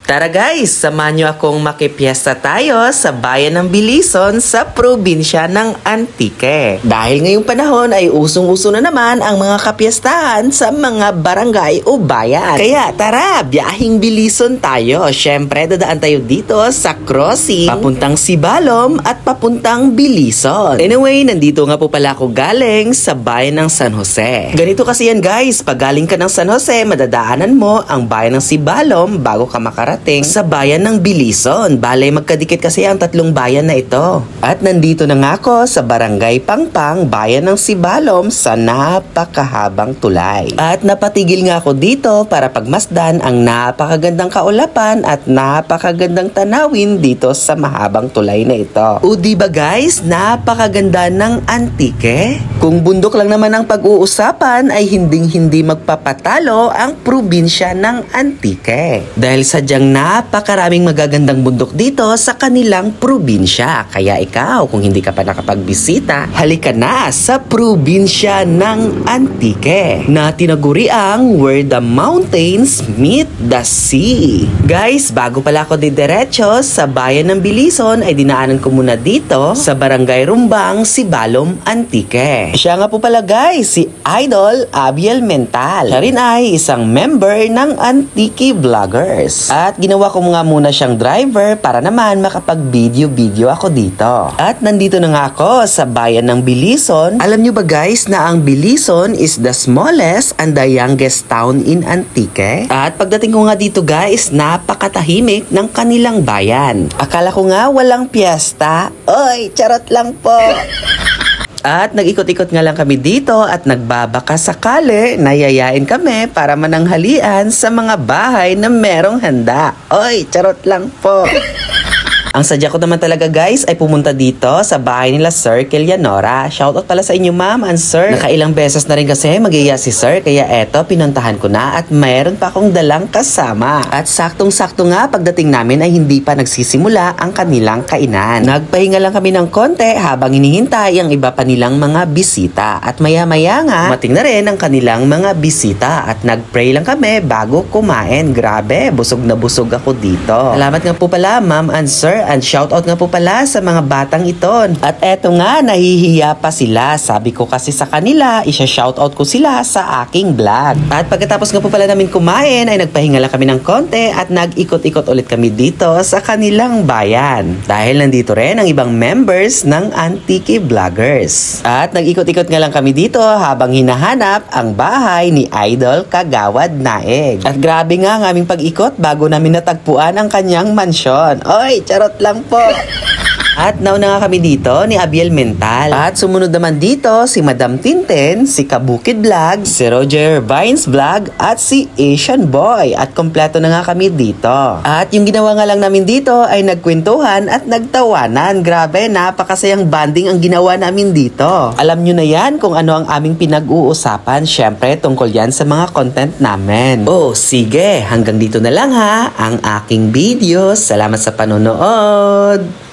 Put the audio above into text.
Tara guys, samahan nyo akong makipiesta tayo sa bayan ng Bilison sa probinsya ng Antique. Dahil ngayong panahon ay usong-uso na naman ang mga kapiestahan sa mga barangay o bayan. Kaya tara, biyahing Bilison tayo. Syempre dadaan tayo dito sa crossing papuntang Sibalom at papuntang Bilison. Anyway, nandito nga po pala ako galing sa bayan ng San Jose. Ganito kasi yan guys, pag galing ka ng San Jose, madadaanan mo ang bayan ng Sibalom bago ka makarating sa bayan ng Bilison. Bale, magkadikit kasi ang tatlong bayan na ito. At nandito na nga ako sa Barangay Pangpang, bayan ng Sibalom sa napakahabang tulay. At napatigil nga ako dito para pagmasdan ang napakagandang kaulapan at napakagandang tanawin dito sa mahabang tulay na ito. O diba guys, napakaganda ng Antique? Kung bundok lang naman ang pag-uusapan ay hinding-hindi magpapatalo ang probinsya ng Antique. Dahil sadyang napakaraming magagandang bundok dito sa kanilang probinsya. Kaya ikaw, kung hindi ka pa nakapagbisita, halika na sa probinsya ng Antique na tinaguriang where the mountains meet the sea. Guys, bago pala ako didiretso sa bayan ng Bilison ay dinaanan ko muna dito sa Barangay Rumbang, Sibalom, Antique. Siya nga po pala guys, si Idol Abiel Mental. Siya rin ay isang member ng Antique Vloggers. At ginawa ko nga muna siyang driver para naman makapag-video ako dito. At nandito na nga ako sa bayan ng Bilison. Alam nyo ba guys na ang Bilison is the smallest and the youngest town in Antique? At pagdating ko nga dito guys, napakatahimik ng kanilang bayan. Akala ko nga walang piyesta. Oy, charot lang po. At nag-ikot-ikot nga lang kami dito at nagbabaka sakali na yayain kami para mananghalian sa mga bahay na merong handa. Oy, charot lang po. Ang sadya ko naman talaga guys ay pumunta dito sa bahay nila Sir Kilianora. Shoutout pala sa inyo ma'am and sir. Nakailang beses na rin kasi mag-iya si sir kaya eto pinuntahan ko na at mayroon pa akong dalang kasama. At saktong-sakto nga pagdating namin ay hindi pa nagsisimula ang kanilang kainan. Nagpahinga lang kami ng konti habang hinihintay ang iba pa nilang mga bisita. At maya-maya nga mating na rin ang kanilang mga bisita at nagpray lang kami bago kumain. Grabe, busog na busog ako dito. Salamat nga po pala ma'am and sir. And shoutout nga po pala sa mga batang ito. At eto nga, nahihiya pa sila. Sabi ko kasi sa kanila, isya-shoutout ko sila sa aking vlog. At pagkatapos nga po pala namin kumain, ay nagpahinga lang kami ng konti at nag-ikot-ikot ulit kami dito sa kanilang bayan. Dahil nandito rin ang ibang members ng Antique Vloggers. At nag-ikot-ikot nga lang kami dito habang hinahanap ang bahay ni Idol Kagawad Naeg. At grabe nga ang aming pag-ikot bago namin natagpuan ang kanyang mansyon. Oy, charot lang po. At nauna nga kami dito ni Abiel Mental. At sumunod naman dito si Madam Tintin, si Kabukid Vlog, si Roger Vines Vlog, at si Asian Boy. At kompleto na nga kami dito. At yung ginawa nga lang namin dito ay nagkwentuhan at nagtawanan. Grabe, napakasayang banding ang ginawa namin dito. Alam nyo na yan kung ano ang aming pinag-uusapan. Syempre, tungkol yan sa mga content namin. Oh, sige, hanggang dito na lang ha ang aking video. Salamat sa panonood.